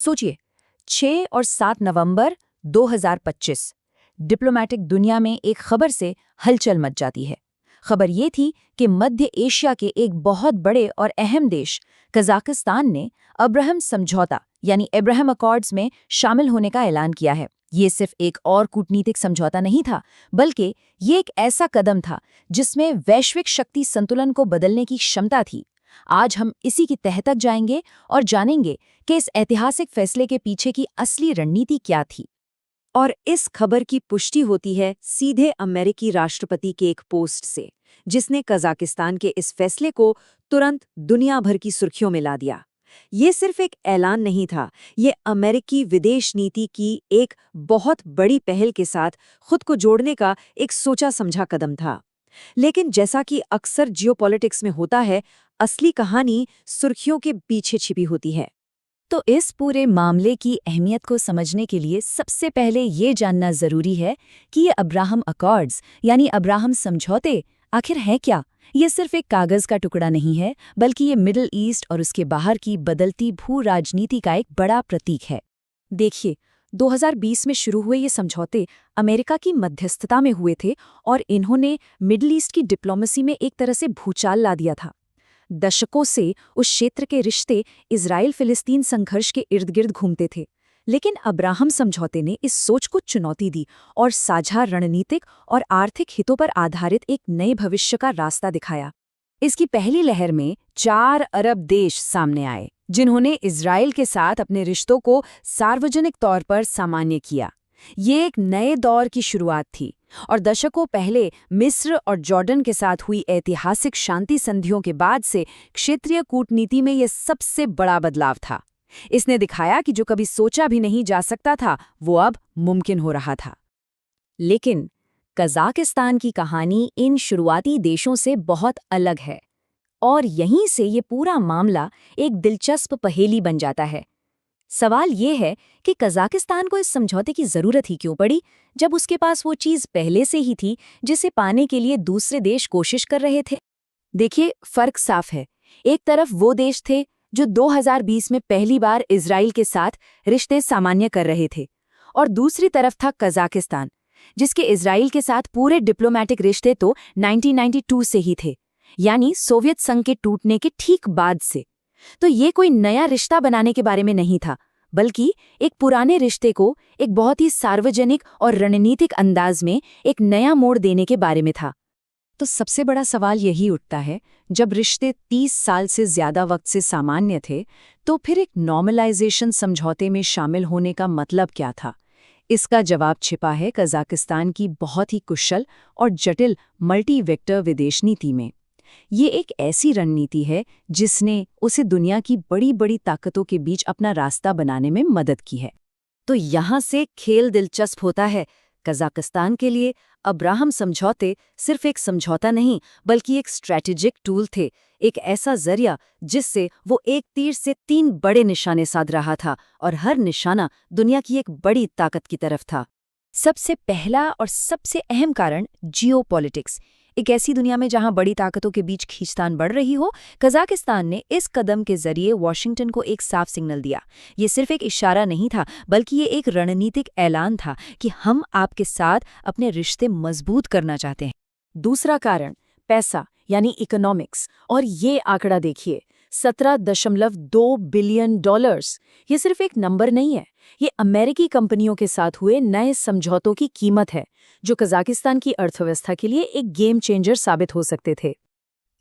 सोचिए, 6 और 7 नवंबर 2025 डिप्लोमैटिक दुनिया में एक खबर से हलचल मच जाती है। खबर ये थी कि मध्य एशिया के एक बहुत बड़े और अहम देश कजाकिस्तान ने अब्राहम समझौता यानी अब्राहम अकॉर्ड्स में शामिल होने का ऐलान किया है। ये सिर्फ एक और कूटनीतिक समझौता नहीं था, बल्कि ये एक ऐसा कदम था जिसमें वैश्विक शक्ति संतुलन को बदलने की क्षमता थी। आज हम इसी की तह तक जाएंगे और जानेंगे कि इस ऐतिहासिक फैसले के पीछे की असली रणनीति क्या थी। और इस खबर की पुष्टि होती है सीधे अमेरिकी राष्ट्रपति के एक पोस्ट से, जिसने कजाकिस्तान के इस फैसले को तुरंत दुनिया भर की सुर्खियों में ला दिया। ये सिर्फ एक ऐलान नहीं था, ये अमेरिकी विदेश नीति की एक बहुत बड़ी पहल के साथ खुद को जोड़ने का एक सोचा समझा कदम था। लेकिन जैसा कि अक्सर जियोपॉलिटिक्स में होता है, असली कहानी सुर्खियों के पीछे छिपी होती है। तो इस पूरे मामले की अहमियत को समझने के लिए सबसे पहले ये जानना जरूरी है कि ये अब्राहम अकॉर्ड्स यानी अब्राहम समझौते आखिर है क्या। ये सिर्फ एक कागज का टुकड़ा नहीं है, बल्कि ये मिडिल ईस्ट और उसके बाहर की बदलती भू राजनीति का एक बड़ा प्रतीक है। देखिए, 2020 में शुरू हुए ये समझौते अमेरिका की मध्यस्थता में हुए थे और इन्होंने मिडिल ईस्ट की डिप्लोमेसी में एक तरह से भूचाल ला दिया था। दशकों से उस क्षेत्र के रिश्ते इजराइल फिलिस्तीन संघर्ष के इर्द गिर्द घूमते थे, लेकिन अब्राहम समझौते ने इस सोच को चुनौती दी और साझा रणनीतिक और आर्थिक हितों पर आधारित एक नए भविष्य का रास्ता दिखाया। इसकी पहली लहर में 4 अरब देश सामने आए, जिन्होंने इजराइल के साथ अपने रिश्तों को सार्वजनिक तौर पर सामान्य किया। ये एक नए दौर की शुरुआत थी और दशकों पहले मिस्र और जॉर्डन के साथ हुई ऐतिहासिक शांति संधियों के बाद से क्षेत्रीय कूटनीति में ये सबसे बड़ा बदलाव था। इसने दिखाया कि जो कभी सोचा भी नहीं जा सकता था, वो अब मुमकिन हो रहा था। लेकिन कजाकिस्तान की कहानी इन शुरुआती देशों से बहुत अलग है और यहीं से ये पूरा मामला एक दिलचस्प पहेली बन जाता है। सवाल ये है कि कजाकिस्तान को इस समझौते की जरूरत ही क्यों पड़ी, जब उसके पास वो चीज पहले से ही थी जिसे पाने के लिए दूसरे देश कोशिश कर रहे थे। देखिए, फर्क साफ है। एक तरफ वो देश थे जो 2020 में पहली बार इजराइल के साथ रिश्ते सामान्य कर रहे थे, और दूसरी तरफ था कजाकिस्तान, जिसके इजराइल के साथ पूरे डिप्लोमैटिक रिश्ते तो 1992 से ही थे, यानी सोवियत संघ के टूटने के ठीक बाद से। तो ये कोई नया रिश्ता बनाने के बारे में नहीं था, बल्कि एक पुराने रिश्ते को एक बहुत ही सार्वजनिक और रणनीतिक अंदाज में एक नया मोड़ देने के बारे में था। तो सबसे बड़ा सवाल यही उठता है, जब रिश्ते 30 साल से ज्यादा वक्त से सामान्य थे, तो फिर एक नॉर्मलाइजेशन समझौते में शामिल होने का मतलब क्या था? इसका जवाब छिपा है कजाकिस्तान की बहुत ही कुशल और जटिल मल्टी वेक्टर विदेश नीति में। ये एक ऐसी रणनीति है जिसने उसे दुनिया की बड़ी बड़ी ताकतों के बीच अपना रास्ता बनाने में मदद की है। तो यहाँ से खेल दिलचस्प होता है। कजाकिस्तान के लिए अब्राहम समझौते सिर्फ एक समझौता नहीं, बल्कि एक स्ट्रैटेजिक टूल थे, एक ऐसा जरिया जिससे वो एक तीर से 3 बड़े निशाने साध रहा था, और हर निशाना दुनिया की एक बड़ी ताकत की तरफ था। सबसे पहला और सबसे अहम कारण जियोपॉलिटिक्स। एक ऐसी दुनिया में जहां बड़ी ताकतों के बीच खींचतान बढ़ रही हो, कजाकिस्तान ने इस कदम के जरिए वॉशिंगटन को एक साफ सिग्नल दिया। ये सिर्फ एक इशारा नहीं था, बल्कि ये एक रणनीतिक ऐलान था कि हम आपके साथ अपने रिश्ते मजबूत करना चाहते हैं। दूसरा कारण पैसा यानी इकोनॉमिक्स, और ये आंकड़ा देखिए, $17.2 बिलियन। ये सिर्फ एक नंबर नहीं है, ये अमेरिकी कंपनियों के साथ हुए नए समझौतों की कीमत है, जो कजाकिस्तान की अर्थव्यवस्था के लिए एक गेम चेंजर साबित हो सकते थे।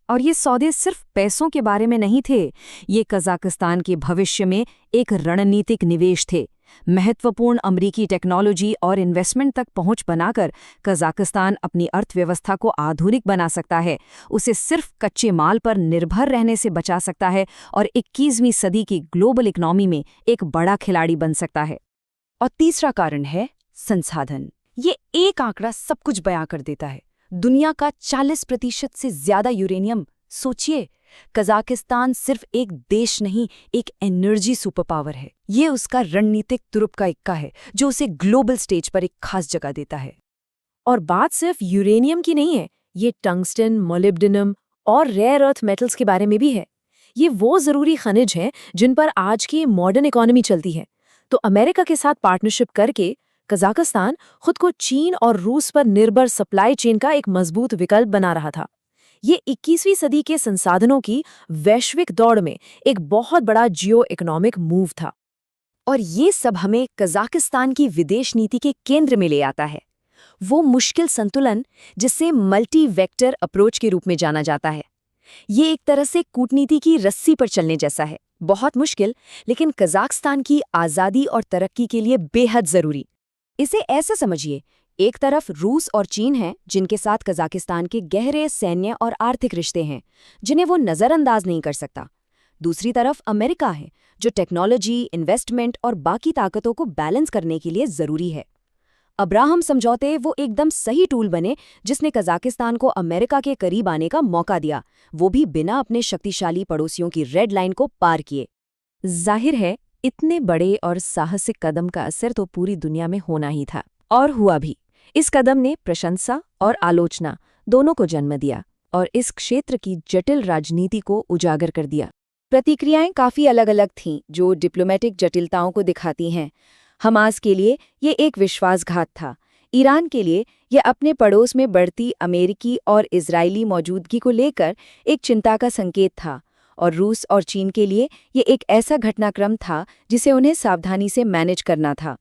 और ये सौदे सिर्फ पैसों के बारे में नहीं थे, ये कजाकिस्तान के भविष्य में एक रणनीतिक निवेश थे। महत्वपूर्ण अमेरिकी टेक्नोलॉजी और इन्वेस्टमेंट तक पहुंच बनाकर कजाकिस्तान अपनी अर्थव्यवस्था को आधुनिक बना सकता है, उसे सिर्फ कच्चे माल पर निर्भर रहने से बचा सकता है और 21वीं सदी की ग्लोबल इकोनॉमी में एक बड़ा खिलाड़ी बन सकता है। और तीसरा कारण है संसाधन। ये एक आंकड़ा सब कुछ बयां कर देता है। दुनिया का 40% से ज्यादा यूरेनियम। सोचिए, कजाकिस्तान सिर्फ एक देश नहीं, एक एनर्जी सुपर पावर है। ये उसका रणनीतिक तुरुप का इक्का है, जो उसे ग्लोबल स्टेज पर एक खास जगह देता है। और बात सिर्फ यूरेनियम की नहीं है, ये टंगस्टन, मोलिब्डेनम और रेयर अर्थ मेटल्स के बारे में भी है। ये वो ज़रूरी खनिज हैं जिन पर आज की मॉडर्न इकोनॉमी चलती है। तो अमेरिका के साथ पार्टनरशिप करके कजाकिस्तान खुद को चीन और रूस पर निर्भर सप्लाई चेन का एक मजबूत विकल्प बना रहा था। ये 21वीं सदी के संसाधनों की वैश्विक दौड़ में एक बहुत बड़ा जियो इकोनॉमिक मूव था। और ये सब हमें कजाकिस्तान की विदेश नीति के केंद्र में ले आता है, वो मुश्किल संतुलन जिसे मल्टी वेक्टर अप्रोच के रूप में जाना जाता है। ये एक तरह से कूटनीति की रस्सी पर चलने जैसा है, बहुत मुश्किल, लेकिन कजाकिस्तान की आज़ादी और तरक्की के लिए बेहद ज़रूरी। इसे ऐसे समझिए, एक तरफ रूस और चीन हैं जिनके साथ कजाकिस्तान के गहरे सैन्य और आर्थिक रिश्ते हैं, जिन्हें वो नज़रअंदाज नहीं कर सकता। दूसरी तरफ अमेरिका है, जो टेक्नोलॉजी, इन्वेस्टमेंट और बाकी ताकतों को बैलेंस करने के लिए ज़रूरी है। अब्राहम समझौते वो एकदम सही टूल बने जिसने कजाकिस्तान को अमेरिका के करीब आने का मौका दिया, वो भी बिना अपने शक्तिशाली पड़ोसियों की रेड लाइन को पार किए। जाहिर है, इतने बड़े और साहसिक कदम का असर तो पूरी दुनिया में होना ही था, और हुआ भी। इस कदम ने प्रशंसा और आलोचना दोनों को जन्म दिया और इस क्षेत्र की जटिल राजनीति को उजागर कर दिया। प्रतिक्रियाएं काफ़ी अलग-अलग थीं, जो डिप्लोमेटिक जटिलताओं को दिखाती हैं। हमास के लिए ये एक विश्वासघात था, ईरान के लिए यह अपने पड़ोस में बढ़ती अमेरिकी और इजरायली मौजूदगी को लेकर एक चिंता का संकेत था, और रूस और चीन के लिए ये एक ऐसा घटनाक्रम था जिसे उन्हें सावधानी से मैनेज करना था।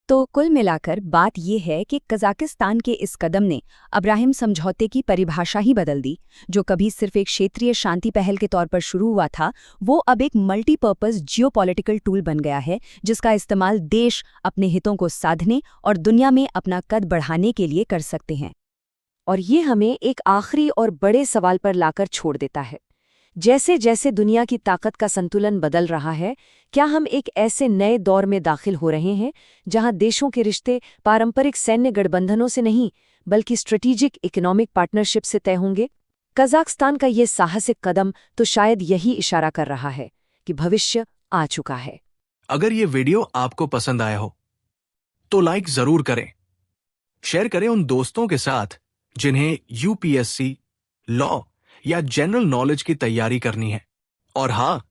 तो कुल मिलाकर बात यह है कि कजाकिस्तान के इस कदम ने अब्राहिम समझौते की परिभाषा ही बदल दी। जो कभी सिर्फ एक क्षेत्रीय शांति पहल के तौर पर शुरू हुआ था, वो अब एक मल्टीपर्पज जियोपॉलिटिकल टूल बन गया है, जिसका इस्तेमाल देश अपने हितों को साधने और दुनिया में अपना कद बढ़ाने के लिए कर सकते हैं। और ये हमें एक आखिरी और बड़े सवाल पर लाकर छोड़ देता है। जैसे जैसे दुनिया की ताकत का संतुलन बदल रहा है, क्या हम एक ऐसे नए दौर में दाखिल हो रहे हैं जहां देशों के रिश्ते पारंपरिक सैन्य गठबंधनों से नहीं बल्कि स्ट्रेटेजिक इकोनॉमिक पार्टनरशिप से तय होंगे? कजाकिस्तान का ये साहसिक कदम तो शायद यही इशारा कर रहा है कि भविष्य आ चुका है। अगर ये वीडियो आपको पसंद आया हो तो लाइक जरूर करें, शेयर करें उन दोस्तों के साथ जिन्हें यूपीएससी, लॉ या जनरल नॉलेज की तैयारी करनी है। और हाँ,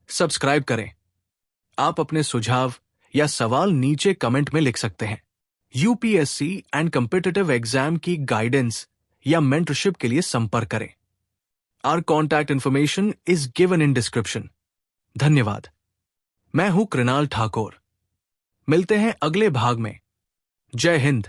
सब्सक्राइब करें। आप अपने सुझाव या सवाल नीचे कमेंट में लिख सकते हैं। यूपीएससी एंड कॉम्पिटिटिव एग्जाम की गाइडेंस या मेंटरशिप के लिए संपर्क करें। Our contact information is given in description. धन्यवाद। मैं हूं कृणाल ठाकुर। मिलते हैं अगले भाग में। जय हिंद।